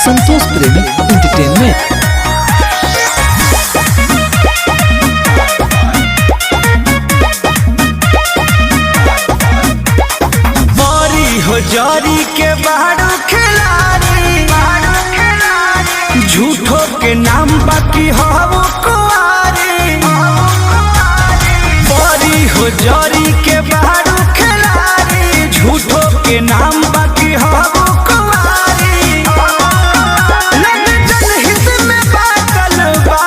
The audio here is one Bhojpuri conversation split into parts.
संतोष प्रेमी एंटरटेनमेंट। जारी के बारू खिलाड़ी झूठो के नाम बाकी हो कुआरी बड़ी हो जारी के बारू खिलाड़ी झूठो के नाम बाकी हो कुआरी जनहित में बाटल बा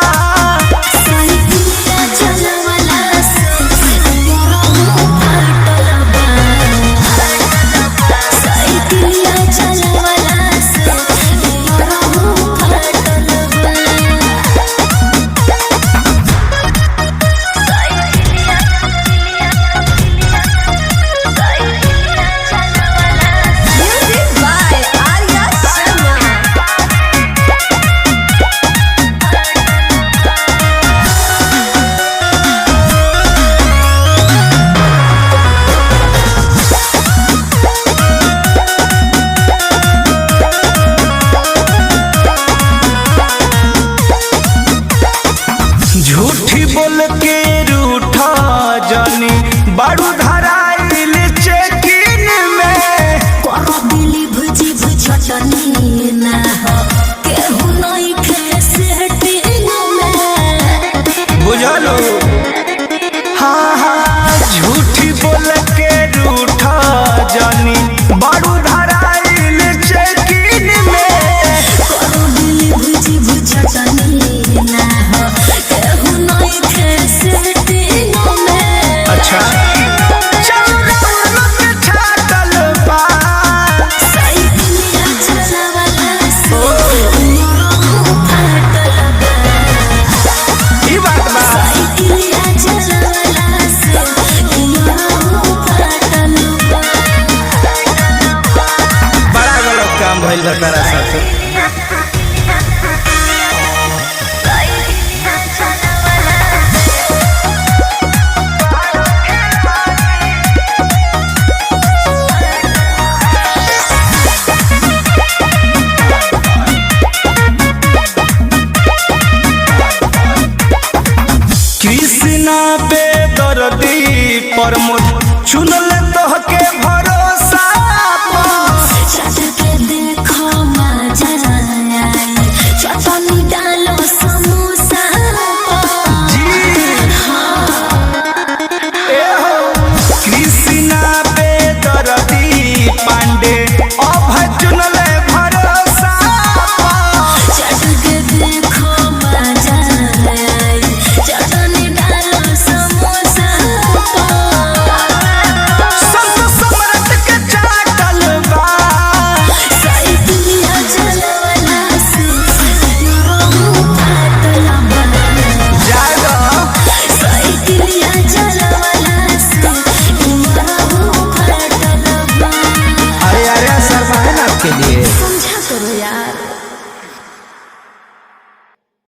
झूठी बोल के रूठा जानी बारू धराइल चेकिन में दिली भुजी भुजटनी ना हो केहू नहीं खेसे टिंग में बुझलो हाँ हाँ झूठी बोल के रूठा जानी बारू धराइल चेकिन में दिली भुजी भुजटनी ना हो केहू नहीं खेसे टिंग में। अच्छा भइल बा तारा साथे। कृष्णा बेदर्दी प्रमोद चुनल तोहके